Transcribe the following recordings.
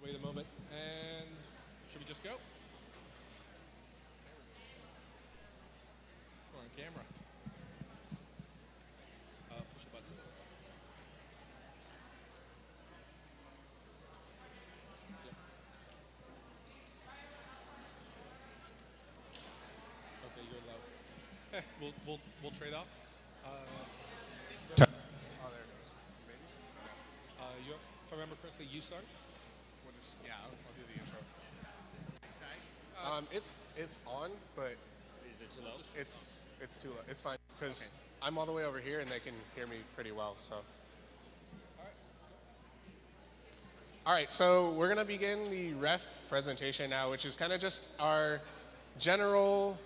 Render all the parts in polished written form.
Wait a moment. And should we just go? We're on camera. Push the button. Yep. Okay, you're low. We'll trade off. Oh, there it is. Maybe? If I remember correctly, you start. Yeah, I'll do the intro. Okay. It's on, but Is it too low? it's too low. It's fine because I'm all the way over here and they can hear me pretty well. So. All right, so we're gonna begin the ref presentation now, which is kind of just our general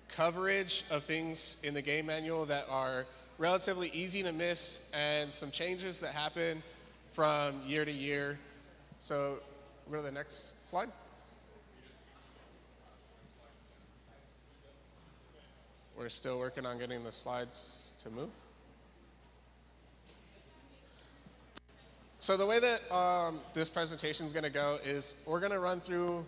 coverage of things in the game manual that are relatively easy to miss and some changes that happen from year to year. So go to the next slide. We're still working on getting the slides to move. So the way that this presentation is going to go is we're going to run through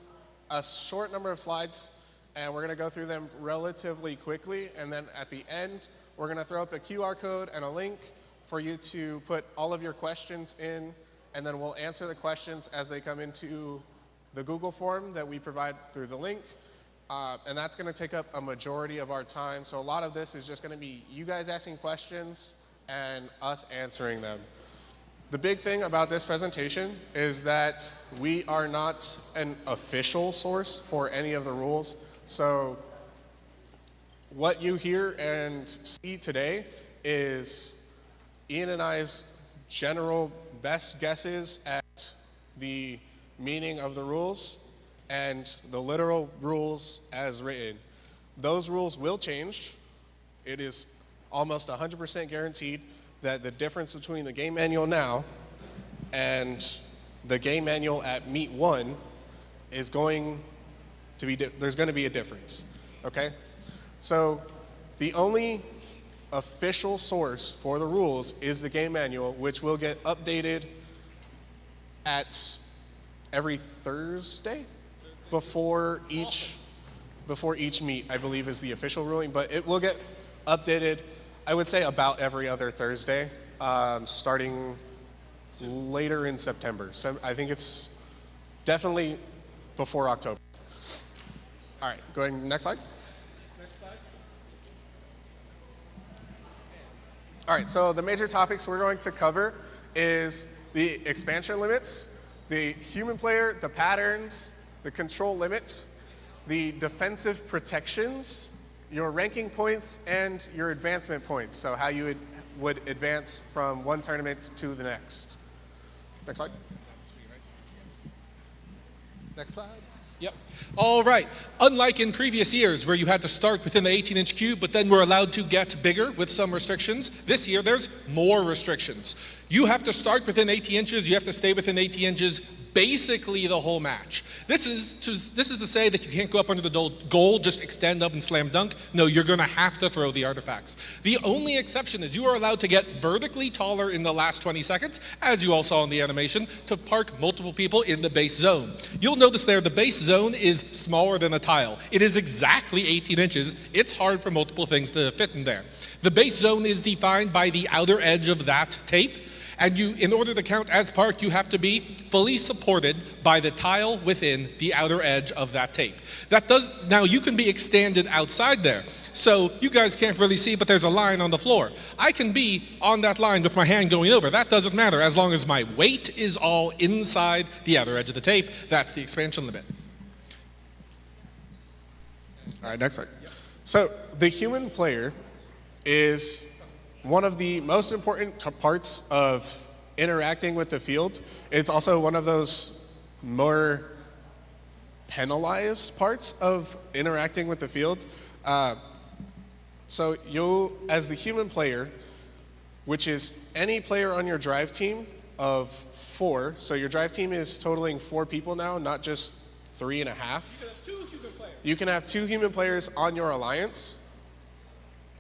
a short number of slides and we're going to go through them relatively quickly, and then at the end we're going to throw up a QR code and a link for you to put all of your questions in, and then we'll answer the questions as they come into the Google form that we provide through the link. And that's going to take up a majority of our time. So a lot of this is just going to be you guys asking questions and us answering them. The big thing about this presentation is that we are not an official source for any of the rules. So what you hear and see today is Ian and I's general best guesses at the meaning of the rules and the literal rules as written. Those rules will change. It is almost 100% guaranteed that the difference between the game manual now and the game manual at Meet 1 is going to be, there's going to be a difference, okay? So the only official source for the rules is the game manual, which will get updated at every Thursday before each meet, I believe is the official ruling, but it will get updated, I would say about every other Thursday, starting later in September. So I think it's definitely before October. All right, going next slide. Next slide. All right, so the major topics we're going to cover is the expansion limits, the human player, the patterns, the control limits, the defensive protections, your ranking points, and your advancement points. So how you would advance from one tournament to the next. Next slide. Next slide. Yep. All right. Unlike in previous years where you had to start within the 18-inch cube, but then were allowed to get bigger with some restrictions, this year there's more restrictions. You have to start within 80 inches, you have to stay within 80 inches basically the whole match. This is to say that you can't go up under the goal, just extend up and slam dunk. No, you're going to have to throw the artifacts. The only exception is you are allowed to get vertically taller in the last 20 seconds, as you all saw in the animation, to park multiple people in the base zone. You'll notice there the base zone is smaller than a tile. It is exactly 18 inches. It's hard for multiple things to fit in there. The base zone is defined by the outer edge of that tape. And you, in order to count as parked, you have to be fully supported by the tile within the outer edge of that tape. Now you can be extended outside there. So you guys can't really see, but there's a line on the floor. I can be on that line with my hand going over. That doesn't matter as long as my weight is all inside the outer edge of the tape. That's the expansion limit. All right, next slide. So the human player is one of the most important parts of interacting with the field. It's also one of those more penalized parts of interacting with the field. So you, as the human player, which is any player on your drive team of 4, so your drive team is totaling 4 people now, not just 3.5. You can have 2 human players on your alliance.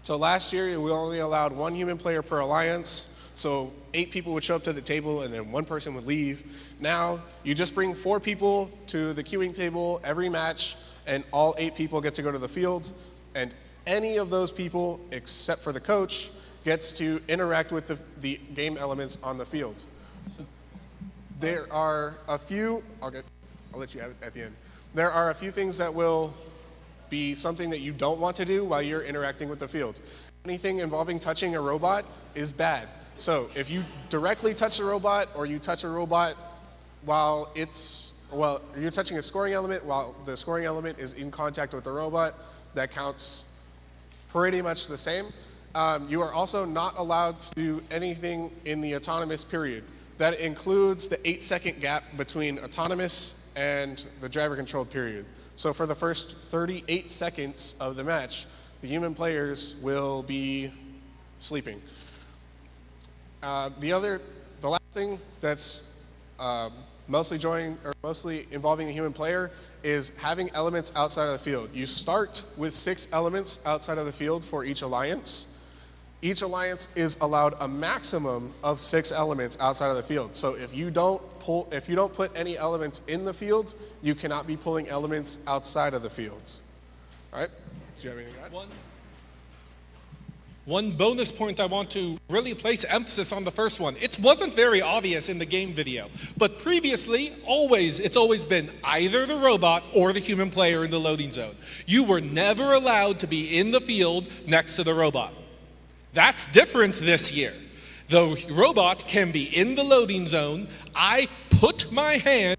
So last year we only allowed 1 human player per alliance. So 8 people would show up to the table and then 1 person would leave. Now you just bring 4 people to the queuing table every match, and all 8 people get to go to the field, and any of those people, except for the coach, gets to interact with the game elements on the field. There are a few, I'll let you have it at the end. There are a few things that will be something that you don't want to do while you're interacting with the field. Anything involving touching a robot is bad. So if you directly touch a robot, or you touch a robot while you're touching a scoring element while the scoring element is in contact with the robot, that counts pretty much the same. You are also not allowed to do anything in the autonomous period. That includes the 8-second gap between autonomous and the driver-controlled period. So for the first 38 seconds of the match, the human players will be sleeping. The last thing that's mostly involving the human player is having elements outside of the field. You start with 6 elements outside of the field for each alliance. Each alliance is allowed a maximum of 6 elements outside of the field. So if you don't put any elements in the field, you cannot be pulling elements outside of the fields. All right? Do you have anything to add? One bonus point I want to really place emphasis on the first one. It wasn't very obvious in the game video, but previously, it's always been either the robot or the human player in the loading zone. You were never allowed to be in the field next to the robot. That's different this year. The robot can be in the loading zone. I put my hand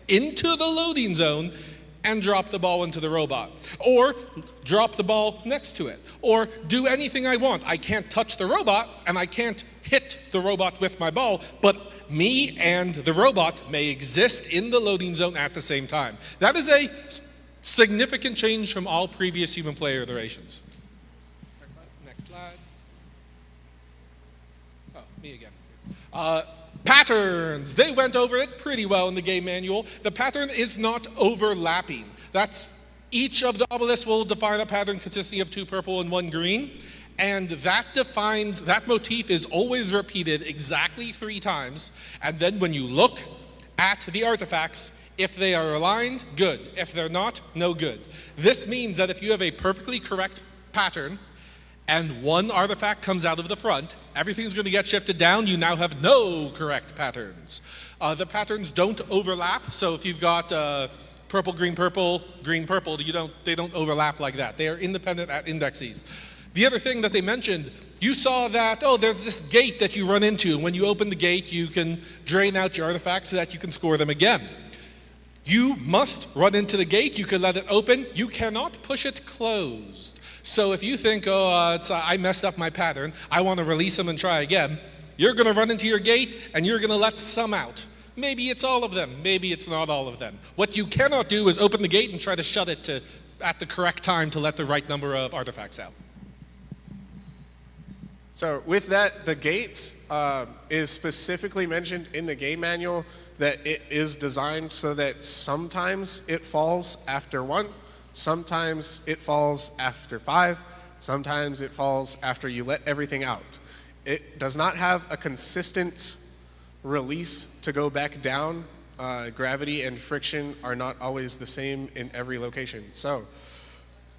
into the loading zone and drop the ball into the robot, or drop the ball next to it, or do anything I want. I can't touch the robot, and I can't hit the robot with my ball, but me and the robot may exist in the loading zone at the same time. That is a significant change from all previous human player iterations. Next slide. Oh, me again. Patterns, they went over it pretty well in the game manual. The pattern is not overlapping. Each of the obelisks will define a pattern consisting of 2 purple and 1 green, and that motif is always repeated exactly 3 times, and then when you look at the artifacts, if they are aligned, good. If they're not, no good. This means that if you have a perfectly correct pattern, and 1 artifact comes out of the front, everything's going to get shifted down. You now have no correct patterns. The patterns don't overlap, so if you've got purple, green, purple, they don't overlap like that. They are independent at indexes. The other thing that they mentioned, you saw that, there's this gate that you run into. When you open the gate, you can drain out your artifacts so that you can score them again. You must run into the gate. You can let it open. You cannot push it closed. So if you think, I messed up my pattern, I want to release them and try again, you're going to run into your gate and you're going to let some out. Maybe it's all of them, maybe it's not all of them. What you cannot do is open the gate and try to shut it at the correct time to let the right number of artifacts out. So with that, the gate is specifically mentioned in the game manual that it is designed so that sometimes it falls after 1, sometimes it falls after 5, sometimes it falls after you let everything out. It does not have a consistent release to go back down. Gravity and friction are not always the same in every location. So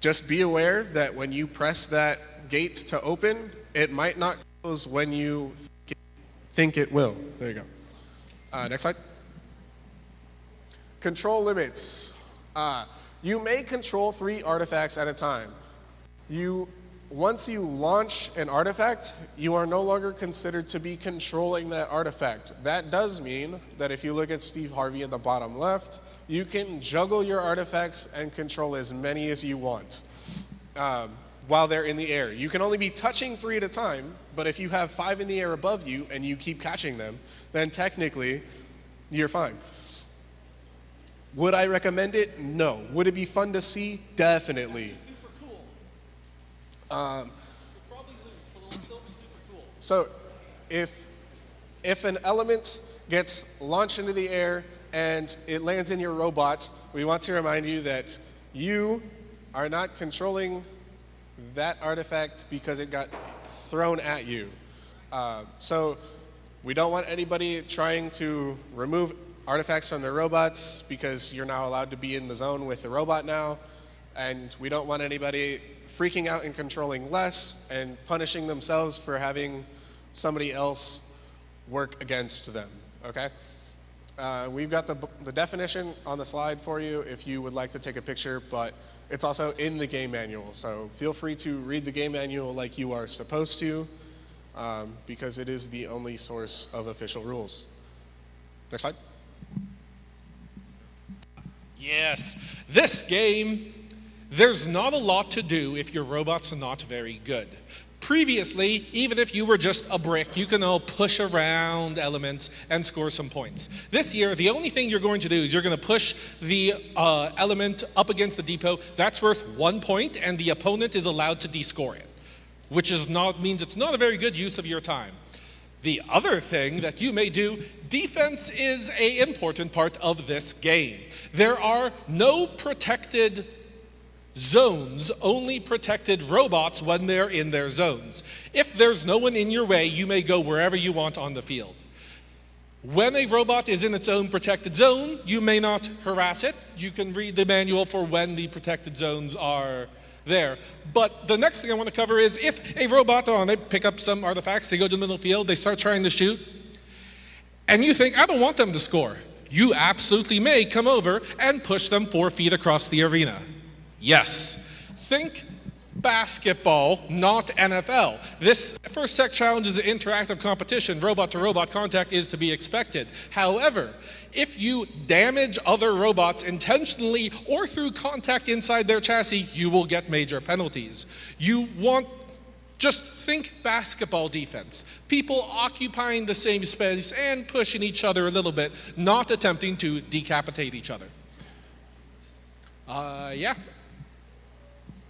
just be aware that when you press that gate to open, it might not close when you think it will. There you go. Next slide. Control limits. You may control 3 artifacts at a time. Once you launch an artifact, you are no longer considered to be controlling that artifact. That does mean that if you look at Steve Harvey at the bottom left, you can juggle your artifacts and control as many as you want while they're in the air. You can only be touching 3 at a time, but if you have 5 in the air above you and you keep catching them, then technically you're fine. Would I recommend it? No. Would it be fun to see? Definitely. So if an element gets launched into the air and it lands in your robot, we want to remind you that you are not controlling that artifact because it got thrown at you. So We don't want anybody trying to remove artifacts from their robots because you're now allowed to be in the zone with the robot now. And we don't want anybody freaking out and controlling less and punishing themselves for having somebody else work against them, okay? We've got the definition on the slide for you if you would like to take a picture, but it's also in the game manual. So feel free to read the game manual like you are supposed to, because it is the only source of official rules. Next slide. Yes, this game, there's not a lot to do if your robots are not very good. Previously, even if you were just a brick, you can all push around elements and score some points. This year, the only thing you're going to do is you're going to push the element up against the depot. That's worth 1 point, and the opponent is allowed to descore it, which means it's not a very good use of your time. The other thing that you may do, defense is an important part of this game. There are no protected zones, only protected robots when they're in their zones. If there's no one in your way, you may go wherever you want on the field. When a robot is in its own protected zone, you may not harass it. You can read the manual for when the protected zones are there. But the next thing I want to cover is if a robot, they pick up some artifacts, they go to the middle of the field, they start trying to shoot, and you think, I don't want them to score. You absolutely may come over and push them 4 feet across the arena. Yes, think basketball, not NFL. This First Tech Challenge is an interactive competition. Robot-to-robot contact is to be expected. However, if you damage other robots intentionally or through contact inside their chassis, you will get major penalties. Just think basketball defense. People occupying the same space and pushing each other a little bit, not attempting to decapitate each other. Yeah.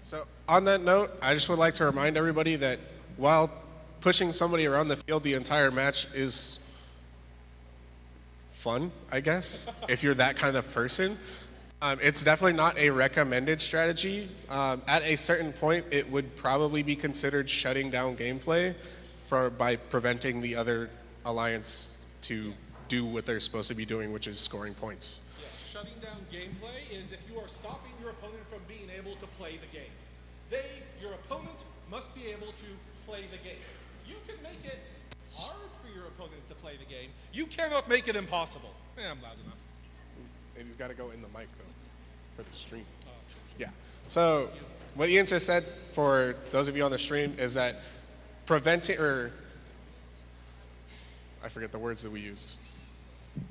So on that note, I just would like to remind everybody that while pushing somebody around the field the entire match is fun, I guess, if you're that kind of person, it's definitely not a recommended strategy. At a certain point, it would probably be considered shutting down gameplay by preventing the other alliance to do what they're supposed to be doing, which is scoring points. Yes, shutting down gameplay is if you are stopping your opponent from being able to play the game. Your opponent must be able to play the game. You can make it hard for your opponent to play the game. You cannot make it impossible. I'm loud enough. And he's got to go in the mic, though, for the stream. Yeah. So what Ian just said, for those of you on the stream, is that preventing, or I forget the words that we used.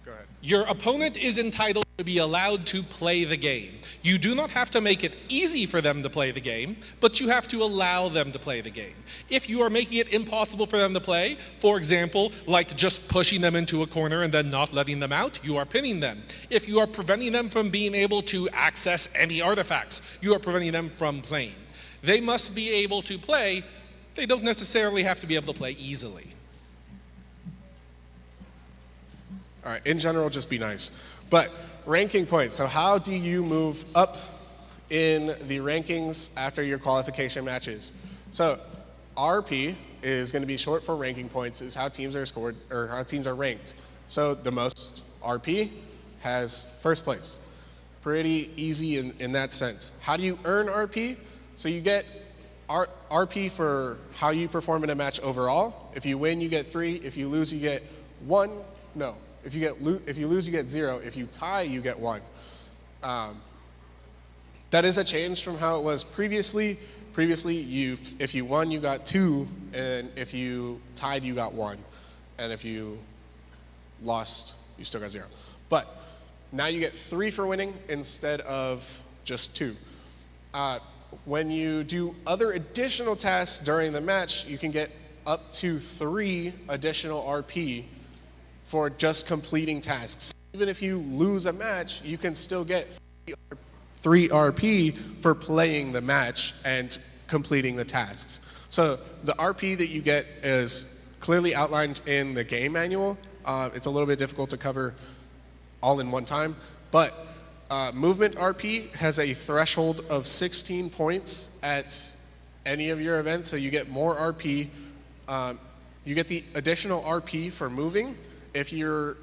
Go ahead. Your opponent is entitled to be allowed to play the game. You do not have to make it easy for them to play the game, but you have to allow them to play the game. If you are making it impossible for them to play, for example, like just pushing them into a corner and then not letting them out, you are pinning them. If you are preventing them from being able to access any artifacts, you are preventing them from playing. They must be able to play. They don't necessarily have to be able to play easily. All right, in general, just be nice. But ranking points. So how do you move up in the rankings after your qualification matches? So RP is going to be short for ranking points, is how teams are scored, or how teams are ranked. So the most RP has first place. Pretty easy in that sense. How do you earn RP? So you get RP for how you perform in a match overall. If you win, you get 3. If you lose, you get 1. No. If you lose, you get 0. If you tie, you get 1. That is a change from how it was previously. Previously, if you won, you got 2, and if you tied, you got 1. And if you lost, you still got 0. But now you get 3 for winning instead of just 2. When you do other additional tasks during the match, you can get up to 3 additional RP for just completing tasks. Even if you lose a match, you can still get 3 RP for playing the match and completing the tasks. So the RP that you get is clearly outlined in the game manual. It's a little bit difficult to cover all in one time, but movement RP has a threshold of 16 points at any of your events, so you get more RP. You get the additional RP for moving if you're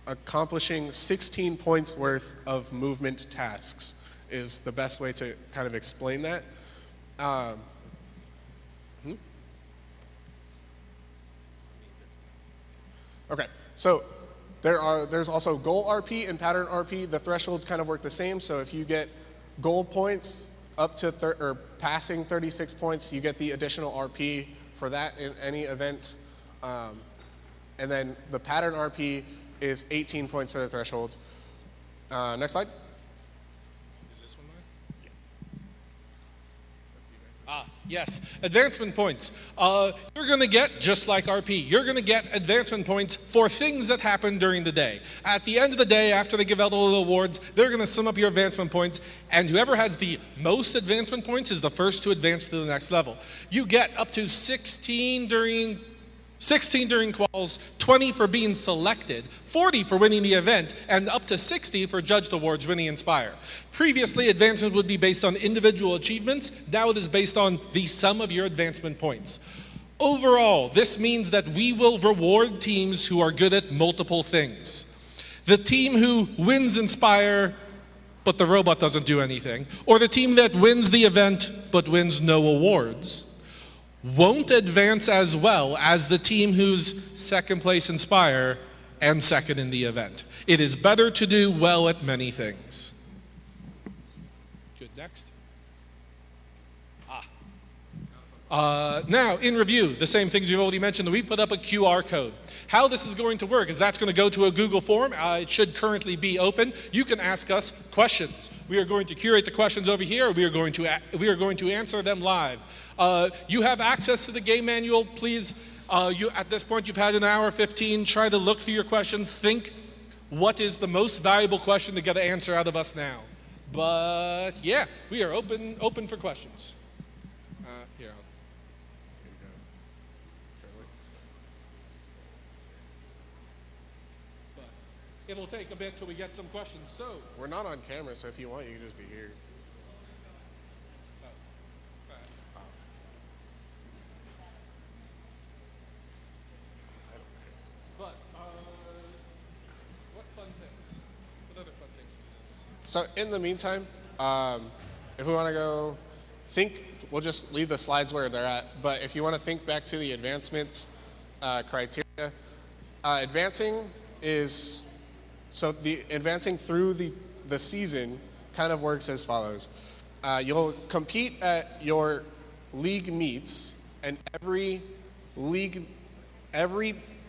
accomplishing 16 points worth of movement tasks is the best way to kind of explain that. Okay, so there's also goal RP and pattern RP. The thresholds kind of work the same. So if you get goal points up to or passing 36 points, you get the additional RP for that in any event. And then the pattern RP is 18 points for the threshold. Next slide. Is this one mine? Yeah. Yes, advancement points. You're going to get, just like RP, you're going to get advancement points for things that happen during the day. At the end of the day, after they give out all the awards, they're going to sum up your advancement points, and whoever has the most advancement points is the first to advance to the next level. You get up to 16 during quals, 20 for being selected, 40 for winning the event, and up to 60 for Judged Awards winning Inspire. Previously, advancement would be based on individual achievements. Now it is based on the sum of your advancement points. Overall, this means that we will reward teams who are good at multiple things. The team who wins Inspire, but the robot doesn't do anything, or the team that wins the event, but wins no awards, won't advance as well as the team who's second place Inspire and second in the event. It is better to do well at many things. Good, next. Now, in review, the same things we've already mentioned, we put up a QR code. How this is going to work is that's going to go to a Google form. It should currently be open. You can ask us questions. We are going to curate the questions over here. We are going to answer them live. You have access to the game manual. Please, at this point, you've had an hour 15. Try to look through your questions. Think what is the most valuable question to get an answer out of us now. But yeah, we are open for questions. Here you go. But it'll take a bit till we get some questions. So we're not on camera, so if you want, you can just be here. So in the meantime, if we want to go we'll just leave the slides where they're at, but if you want to think back to the advancement criteria, advancing through the season kind of works as follows. You'll compete at your league meets, and every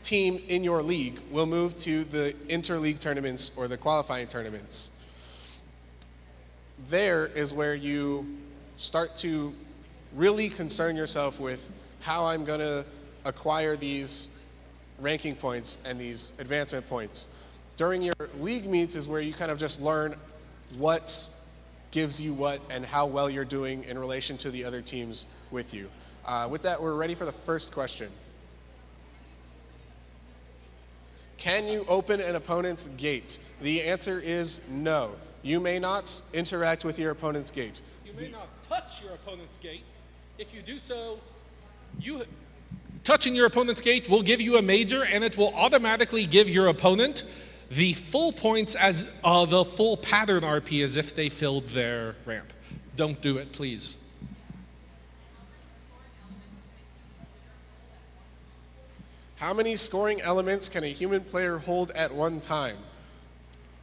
team in your league will move to the interleague tournaments or the qualifying tournaments. There is where you start to really concern yourself with how I'm going to acquire these ranking points and these advancement points. During your league meets is where you kind of just learn what gives you what and how well you're doing in relation to the other teams with you. With that, we're ready for the first question. Can you open an opponent's gate? The answer is no. You may not interact with your opponent's gate. You may not touch your opponent's gate. If you do so, touching your opponent's gate will give you a major, and it will automatically give your opponent the full points as the full pattern RP as if they filled their ramp. Don't do it, please. How many scoring elements can a human player hold at one time?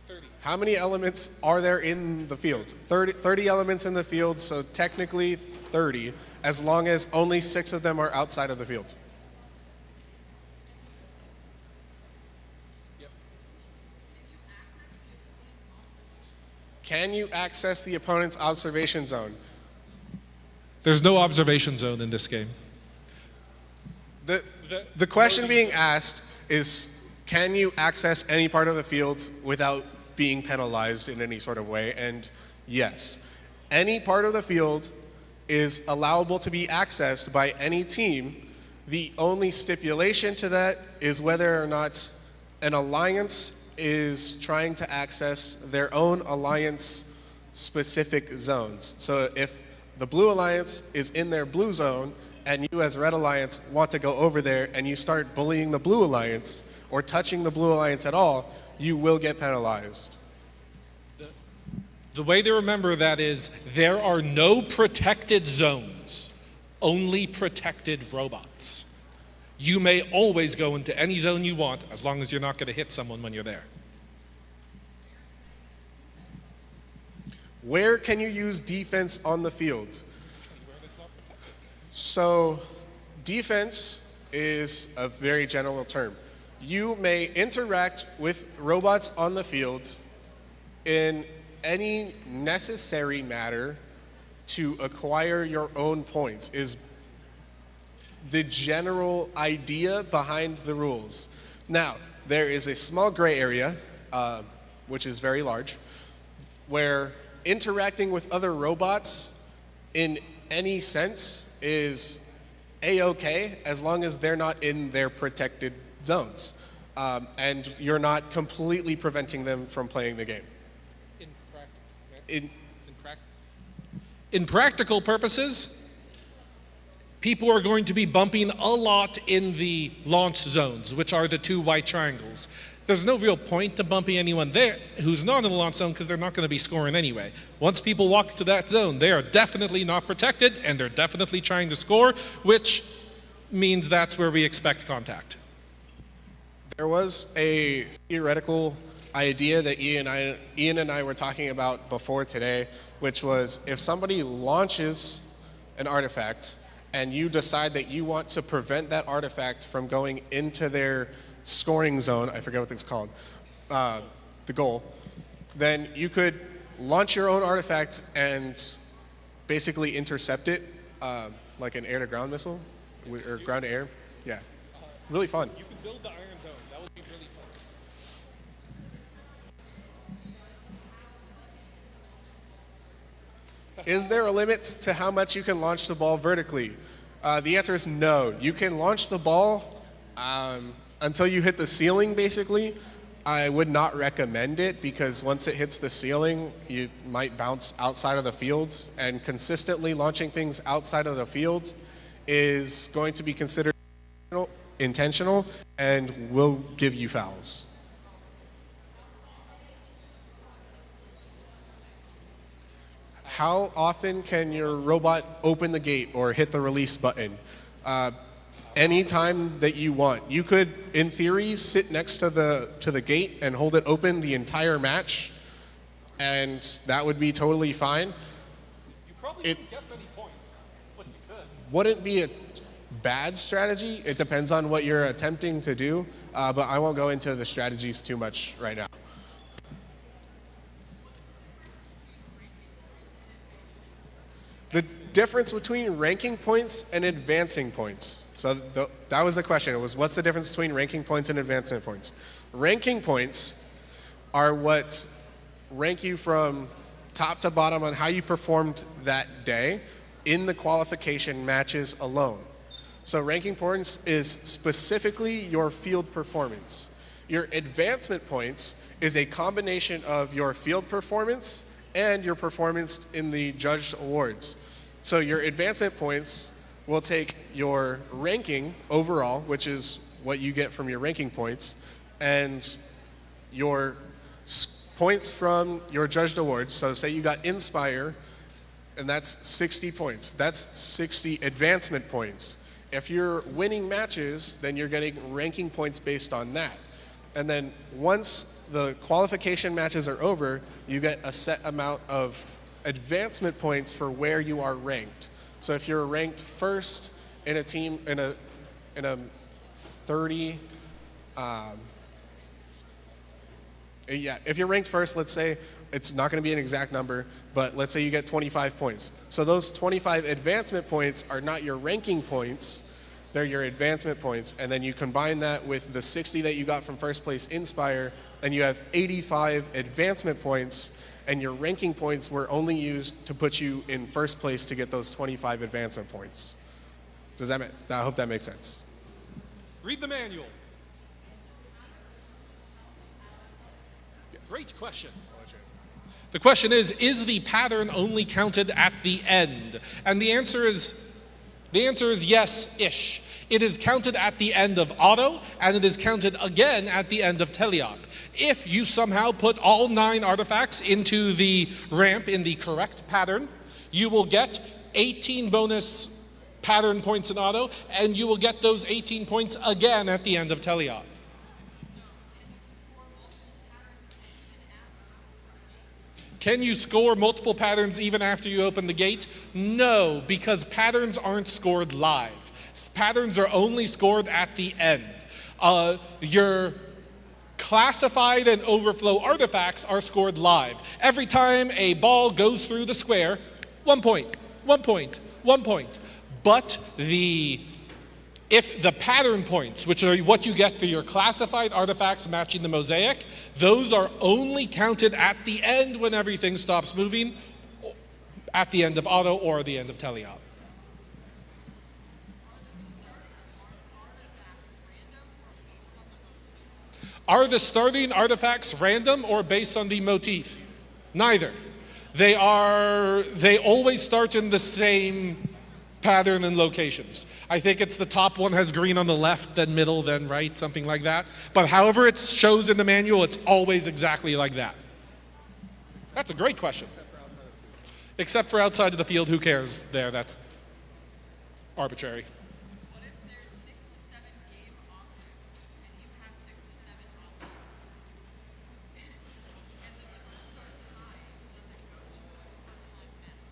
30. How many elements are there in the field? 30 elements in the field, so technically 30, as long as only 6 of them are outside of the field. Yep. Can you access the opponent's observation zone? There's no observation zone in this game. The question being asked is, can you access any part of the field without being penalized in any sort of way? And yes, any part of the field is allowable to be accessed by any team. The only stipulation to that is whether or not an alliance is trying to access their own alliance specific zones. So if the blue alliance is in their blue zone and you as Red Alliance want to go over there and you start bullying the Blue Alliance or touching the Blue Alliance at all, you will get penalized. The way to remember that is there are no protected zones, only protected robots. You may always go into any zone you want as long as you're not going to hit someone when you're there. Where can you use defense on the field? So defense is a very general term. You may interact with robots on the field in any necessary matter to acquire your own points is the general idea behind the rules. Now, there is a small gray area, which is very large, where interacting with other robots in any sense is a-okay as long as they're not in their protected zones and you're not completely preventing them from playing the game. In practical purposes, people are going to be bumping a lot in the launch zones, which are the 2 white triangles. There's no real point to bumping anyone there who's not in the launch zone because they're not going to be scoring anyway. Once people walk into that zone, they are definitely not protected and they're definitely trying to score, which means that's where we expect contact. There was a theoretical idea that Ian and I were talking about before today, which was if somebody launches an artifact and you decide that you want to prevent that artifact from going into their scoring zone, I forget what it's called, the goal, then you could launch your own artifact and basically intercept it like an air-to-ground missile, or ground-to-air. Yeah, really fun. You could build the Iron Dome. That would be really fun. Is there a limit to how much you can launch the ball vertically? The answer is no. You can launch the ball until you hit the ceiling, basically. I would not recommend it because once it hits the ceiling, you might bounce outside of the field, and consistently launching things outside of the field is going to be considered intentional and will give you fouls. How often can your robot open the gate or hit the release button? Anytime that you want. You could, in theory, sit next to the gate and hold it open the entire match, and that would be totally fine. You probably wouldn't get many points, but you could. Wouldn't be a bad strategy. It depends on what you're attempting to do, but I won't go into the strategies too much right now. The difference between ranking points and advancing points. So that was the question. It was, what's the difference between ranking points and advancement points? Ranking points are what rank you from top to bottom on how you performed that day in the qualification matches alone. So ranking points is specifically your field performance. Your advancement points is a combination of your field performance and your performance in the judged awards. So your advancement points will take your ranking overall, which is what you get from your ranking points, and your points from your judged awards. So say you got Inspire, and that's 60 points. That's 60 advancement points. If you're winning matches, then you're getting ranking points based on that. And then once the qualification matches are over, you get a set amount of advancement points for where you are ranked. So if you're ranked first in a team in a 30, if you're ranked first, let's say it's not going to be an exact number, but let's say you get 25 points. So those 25 advancement points are not your ranking points. They're your advancement points, and then you combine that with the 60 that you got from first place Inspire, and you have 85 advancement points, and your ranking points were only used to put you in first place to get those 25 advancement points. I hope that makes sense. Read the manual. Yes. Great question. The question is the pattern only counted at the end? And the answer is The answer is yes-ish. It is counted at the end of auto, and it is counted again at the end of teleop. If you somehow put all 9 artifacts into the ramp in the correct pattern, you will get 18 bonus pattern points in auto, and you will get those 18 points again at the end of teleop. Can you score multiple patterns even after you open the gate? No, because patterns aren't scored live. Patterns are only scored at the end. Your classified and overflow artifacts are scored live. Every time a ball goes through the square, 1 point, 1 point, 1 point. But if the pattern points, which are what you get for your classified artifacts matching the mosaic, those are only counted at the end when everything stops moving, at the end of auto or the end of teleop. Are the starting artifacts random or based on the motif? Neither. They always start in the same pattern and locations. I think it's the top one has green on the left, then middle, then right, something like that. But however it shows in the manual, it's always exactly like that. That's a great question. Except for outside of the field, who cares there? That's arbitrary. What if there's 6 to 7 game objects and you have 6 to 7 objects and the turns are tied? Does it go to an overtime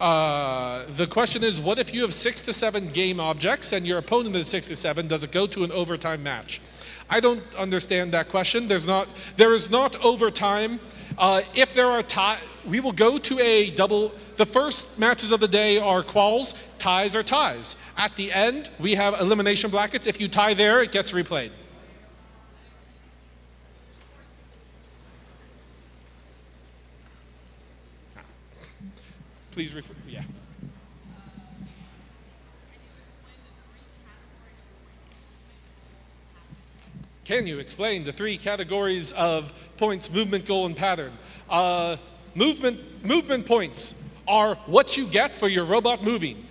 match? The question is, what if you have 6 to 7 game objects and your opponent is 6 to 7? Does it go to an overtime match? I don't understand that question. There is not overtime. If there are we will go to a double. The first matches of the day are quals. Ties are ties. At the end, we have elimination brackets. If you tie there, it gets replayed. Please yeah. Can you explain the 3 categories of points, movement, goal, and pattern? Movement points are what you get for your robot moving.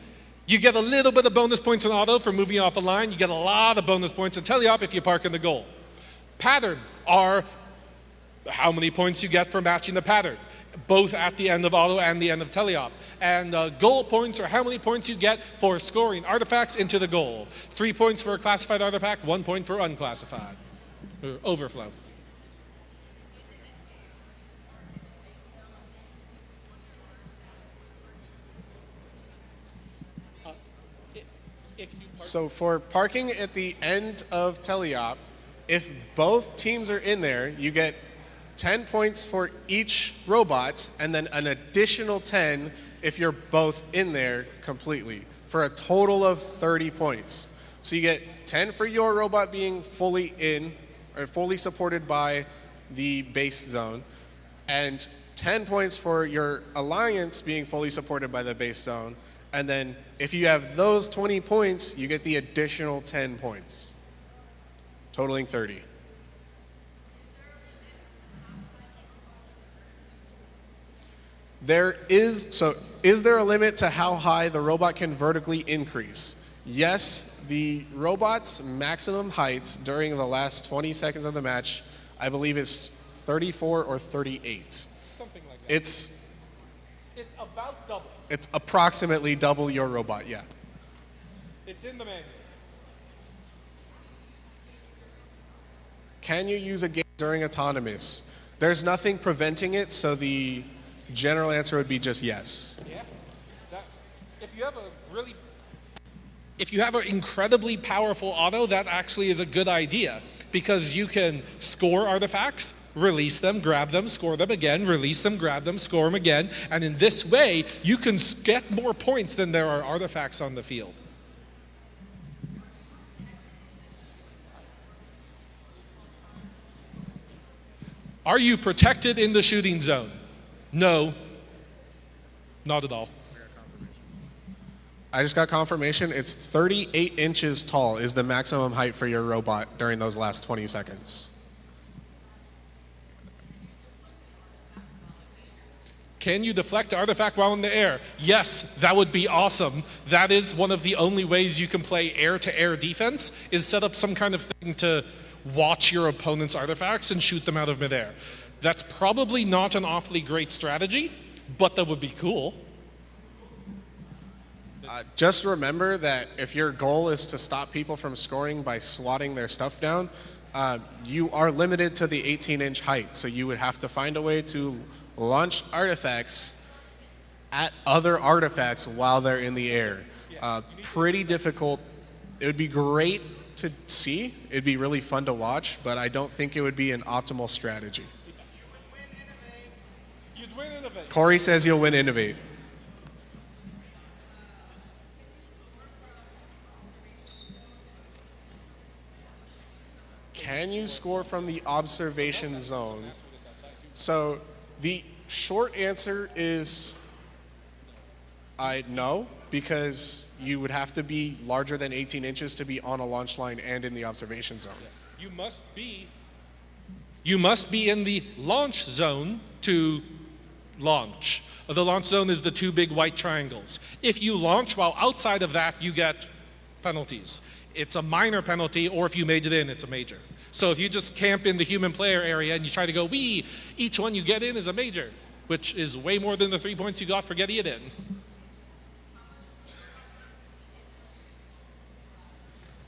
You get a little bit of bonus points in auto for moving off a line. You get a lot of bonus points in teleop if you park in the goal. Pattern are how many points you get for matching the pattern, both at the end of auto and the end of teleop. And goal points are how many points you get for scoring artifacts into the goal. 3 points for a classified artifact, 1 point for unclassified, or overflow. So for parking at the end of teleop, if both teams are in there, you get 10 points for each robot, and then an additional 10 if you're both in there completely, for a total of 30 points. So you get 10 for your robot being fully in, or fully supported by the base zone, and 10 points for your alliance being fully supported by the base zone. And then if you have those 20 points, you get the additional 10 points, totaling 30. Is there a limit to how high the robot can vertically increase? Yes, the robot's maximum height during the last 20 seconds of the match, I believe, is 34 or 38. Something like that. It's about double. It's approximately double your robot, yeah. It's in the manual. Can you use a gate during autonomous? There's nothing preventing it, so the general answer would be just yes. Yeah. If you have an incredibly powerful auto, that actually is a good idea, because you can score artifacts, release them, grab them, score them again, release them, grab them, score them again, and in this way, you can get more points than there are artifacts on the field. Are you protected in the shooting zone? No, not at all. I just got confirmation. It's 38 inches tall is the maximum height for your robot during those last 20 seconds. Can you deflect an artifact while in the air? Yes, that would be awesome. That is one of the only ways you can play air-to-air defense, is set up some kind of thing to watch your opponent's artifacts and shoot them out of midair. That's probably not an awfully great strategy, but that would be cool. Just remember that if your goal is to stop people from scoring by swatting their stuff down, you are limited to the 18-inch height. So you would have to find a way to launch artifacts at other artifacts while they're in the air. Pretty difficult. It would be great to see. It'd be really fun to watch, but I don't think it would be an optimal strategy. You'd win Innovate. Corey says you'll win Innovate. Can you score from the observation zone? So the short answer is no, because you would have to be larger than 18 inches to be on a launch line and in the observation zone. You must be in the launch zone to launch. The launch zone is the two big white triangles. If you launch while outside of that, you get penalties. It's a minor penalty, or if you made it in, it's a major. So if you just camp in the human player area and you try to go wee, each one you get in is a major, which is way more than the 3 points you got for getting it in.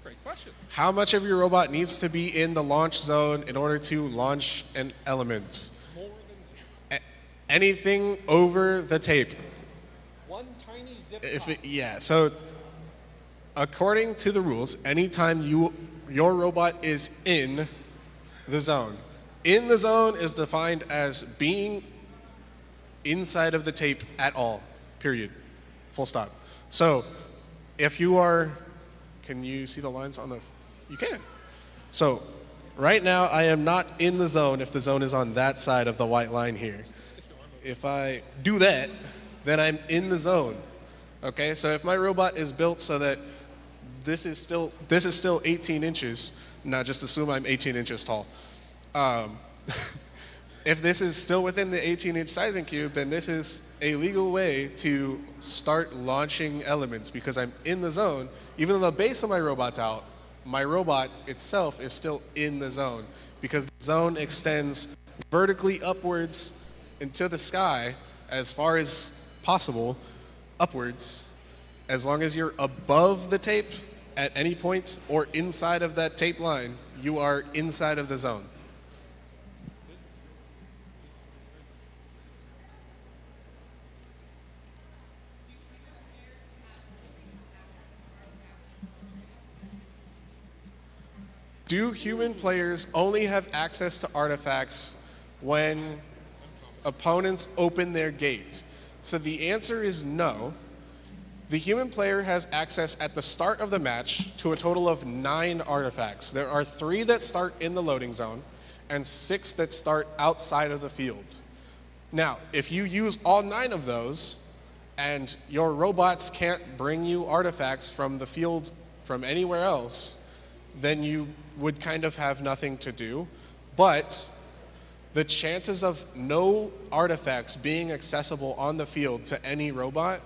Great question. How much of your robot needs to be in the launch zone in order to launch an element? More than 0. Anything over the tape. One tiny zip So according to the rules, anytime your robot is in the zone. In the zone is defined as being inside of the tape at all, period, full stop. So if you are, can you see the lines on the, you can. So right now I am not in the zone if the zone is on that side of the white line here. If I do that, then I'm in the zone. Okay, so if my robot is built so that this is still 18 inches. Now just assume I'm 18 inches tall. If this is still within the 18-inch sizing cube, then this is a legal way to start launching elements because I'm in the zone. Even though the base of my robot's out, my robot itself is still in the zone because the zone extends vertically upwards into the sky as far as possible, upwards, as long as you're above the tape at any point or inside of that tape line, you are inside of the zone. Do human players only have access to artifacts when opponents open their gate? So the answer is no. The human player has access at the start of the match to a total of 9 artifacts. There are 3 that start in the loading zone and 6 that start outside of the field. Now, if you use all 9 of those and your robots can't bring you artifacts from the field from anywhere else, then you would kind of have nothing to do. But the chances of no artifacts being accessible on the field to any robot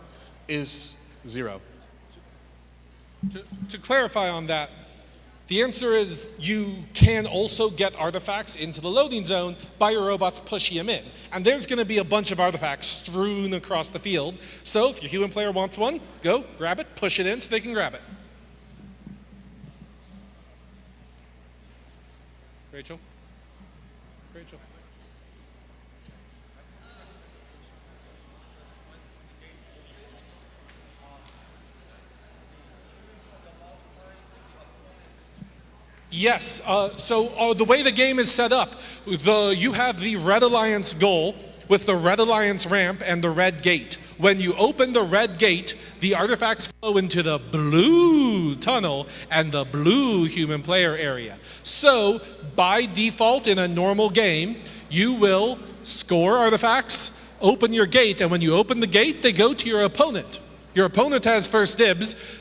is 0. To clarify on that, the answer is you can also get artifacts into the loading zone by your robots pushing them in. And there's going to be a bunch of artifacts strewn across the field. So if your human player wants one, go grab it, push it in so they can grab it. Rachel? Yes, so the way the game is set up, you have the Red Alliance goal with the Red Alliance ramp and the red gate. When you open the red gate, the artifacts flow into the blue tunnel and the blue human player area. So by default in a normal game, you will score artifacts, open your gate, and when you open the gate, they go to your opponent. Your opponent has first dibs.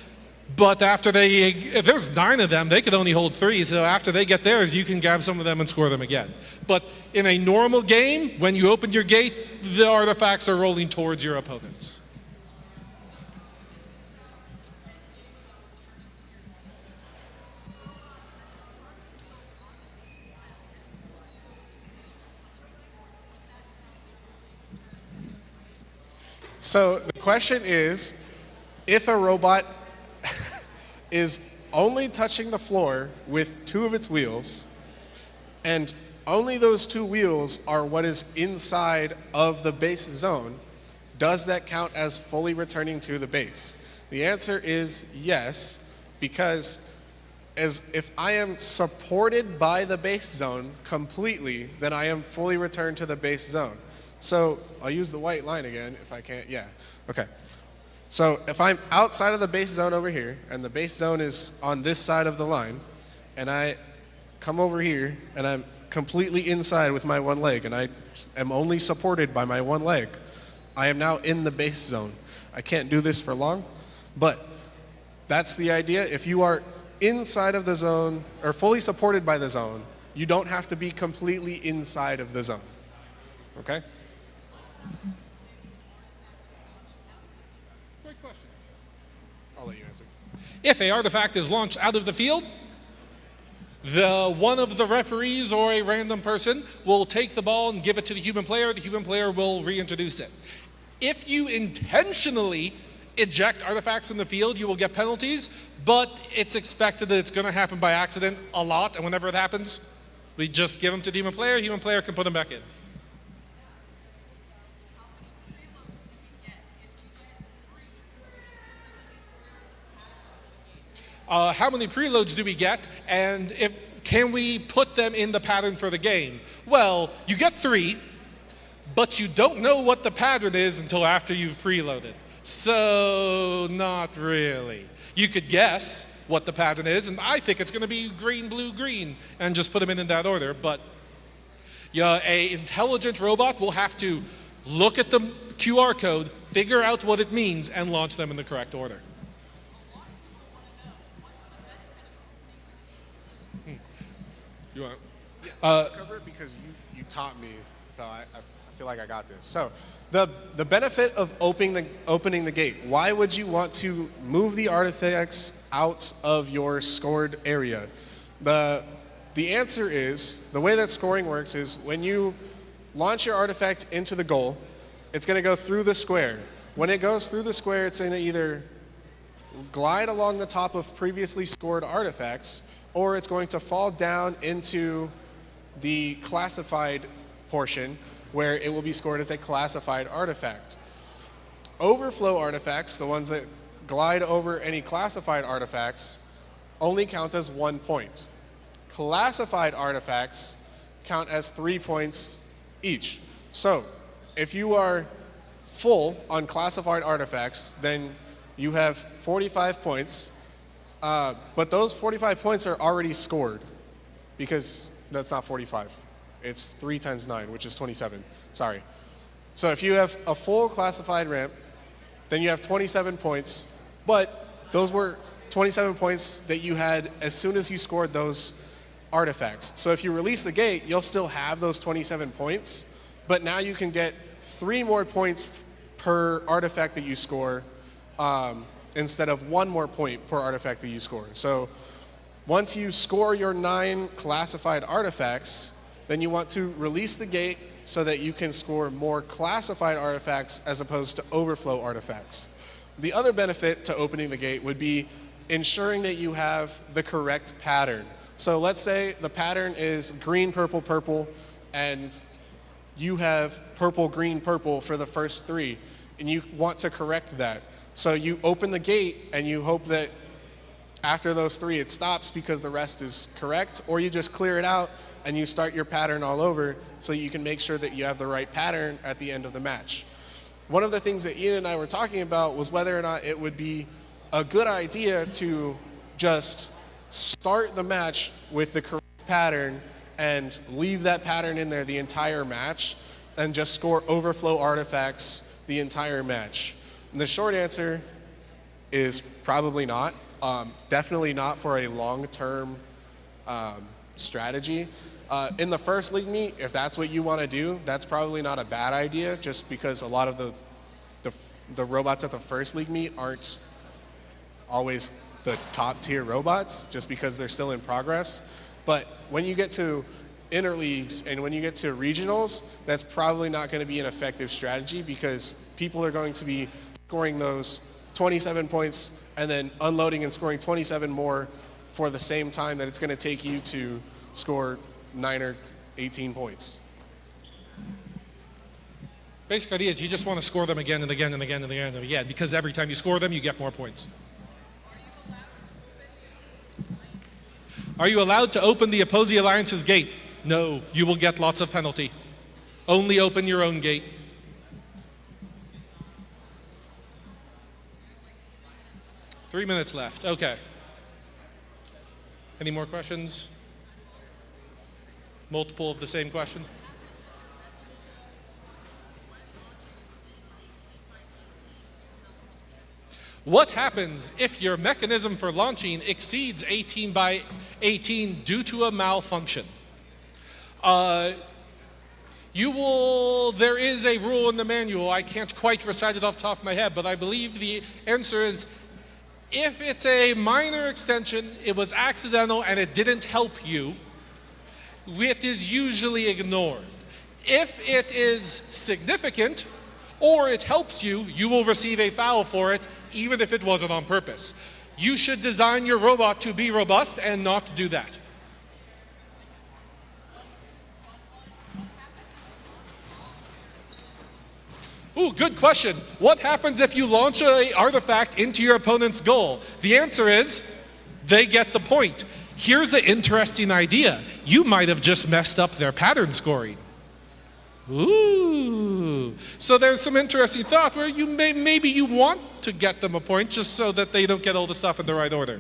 But if there's 9 of them, they could only hold 3. So after they get theirs, you can grab some of them and score them again. But in a normal game, when you open your gate, the artifacts are rolling towards your opponents. So the question is, if a robot is only touching the floor with 2 of its wheels, and only those 2 wheels are what is inside of the base zone, does that count as fully returning to the base? The answer is yes, because if I am supported by the base zone completely, then I am fully returned to the base zone. So I'll use the white line again if I can't. Yeah, okay. So if I'm outside of the base zone over here, and the base zone is on this side of the line, and I come over here, and I'm completely inside with my one leg, and I am only supported by my one leg, I am now in the base zone. I can't do this for long, but that's the idea. If you are inside of the zone, or fully supported by the zone, you don't have to be completely inside of the zone, okay? Great question. I'll let you answer. If a artifact is launched out of the field, one of the referees or a random person will take the ball and give it to the human player. The human player will reintroduce it. If you intentionally eject artifacts in the field, you will get penalties, but it's expected that it's going to happen by accident a lot, and whenever it happens, we just give them to the human player can put them back in. How many preloads do we get, and can we put them in the pattern for the game? Well, you get 3, but you don't know what the pattern is until after you've preloaded. So, not really. You could guess what the pattern is, and I think it's going to be green, blue, green, and just put them in that order. But an intelligent robot will have to look at the QR code, figure out what it means, and launch them in the correct order. You want? Cover it because you taught me, so I feel like I got this. So the benefit of opening the gate, why would you want to move the artifacts out of your scored area? The answer is, the way that scoring works is when you launch your artifact into the goal, it's going to go through the square. When it goes through the square, it's going to either glide along the top of previously scored artifacts, or it's going to fall down into the classified portion where it will be scored as a classified artifact. Overflow artifacts, the ones that glide over any classified artifacts, only count as 1 point. Classified artifacts count as 3 points each. So if you are full on classified artifacts, then you have 45 points. But those 45 points are already scored, because that's not 45. It's 3 times 9, which is 27. Sorry. So if you have a full classified ramp, then you have 27 points, but those were 27 points that you had as soon as you scored those artifacts. So if you release the gate, you'll still have those 27 points, but now you can get 3 more points per artifact that you score, instead of 1 more point per artifact that you score. So once you score your 9 classified artifacts, then you want to release the gate so that you can score more classified artifacts as opposed to overflow artifacts. The other benefit to opening the gate would be ensuring that you have the correct pattern. So let's say the pattern is green, purple, purple, and you have purple, green, purple for the first 3, and you want to correct that. So you open the gate and you hope that after those 3 it stops because the rest is correct, or you just clear it out and you start your pattern all over so you can make sure that you have the right pattern at the end of the match. One of the things that Ian and I were talking about was whether or not it would be a good idea to just start the match with the correct pattern and leave that pattern in there the entire match and just score overflow artifacts the entire match. And the short answer is probably not. definitely not for a long-term strategy. In the first league meet, if that's what you want to do, that's probably not a bad idea, just because a lot of the robots at the first league meet aren't always the top tier robots, just because they're still in progress. But when you get to interleagues and when you get to regionals, that's probably not going to be an effective strategy, because people are going to be scoring those 27 points and then unloading and scoring 27 more for the same time that it's going to take you to score 9 or 18 points. Basic idea is you just want to score them again and again and again and again and again, because every time you score them, you get more points. Are you allowed to open the opposing alliance's gate? No, you will get lots of penalty. Only open your own gate. Three minutes left, okay. Any more questions? Multiple of the same question? What happens if your mechanism for launching exceeds 18 by 18 due to a malfunction? There is a rule in the manual. I can't quite recite it off the top of my head, but I believe the answer is, if it's a minor extension, it was accidental and it didn't help you, it is usually ignored. If it is significant or it helps you, you will receive a foul for it, even if it wasn't on purpose. You should design your robot to be robust and not do that. Ooh, good question. What happens if you launch an artifact into your opponent's goal? The answer is, they get the point. Here's an interesting idea. You might have just messed up their pattern scoring. Ooh. So there's some interesting thought where maybe you want to get them a point just so that they don't get all the stuff in the right order.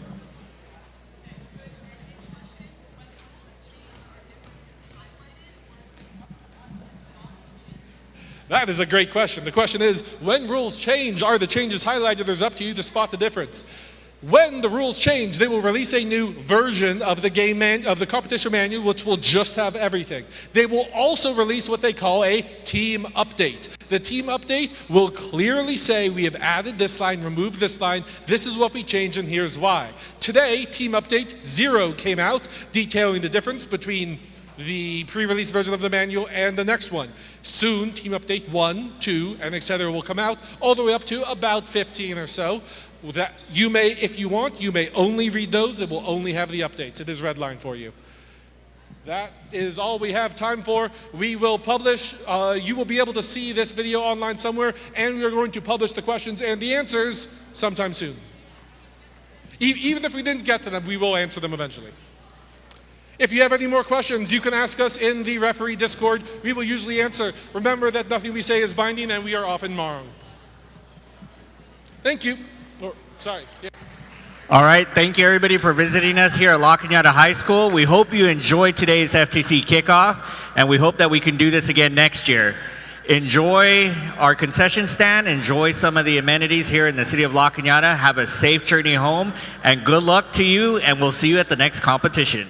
That is a great question. The question is, when rules change, are the changes highlighted? It's up to you to spot the difference. When the rules change, they will release a new version of the of the competition manual, which will just have everything. They will also release what they call a team update. The team update will clearly say, we have added this line, removed this line, this is what we changed, and here's why. Today, team update 0 came out, detailing the difference between the pre-release version of the manual and the next one. Soon, team update 1, 2, and etc. will come out, all the way up to about 15 or so. That you may, if you want, you may only read those. It will only have the updates. It is redlined for you. That is all we have time for. We will publish, you will be able to see this video online somewhere, and we are going to publish the questions and the answers sometime soon. Even if we didn't get to them, we will answer them eventually. If you have any more questions, you can ask us in the referee Discord. We will usually answer. Remember that nothing we say is binding, and we are often wrong. Thank you. Sorry. Yeah. All right, thank you everybody for visiting us here at La Cañada High School. We hope you enjoyed today's FTC kickoff, and we hope that we can do this again next year. Enjoy our concession stand, enjoy some of the amenities here in the city of La Cañada. Have a safe journey home, and good luck to you, and we'll see you at the next competition.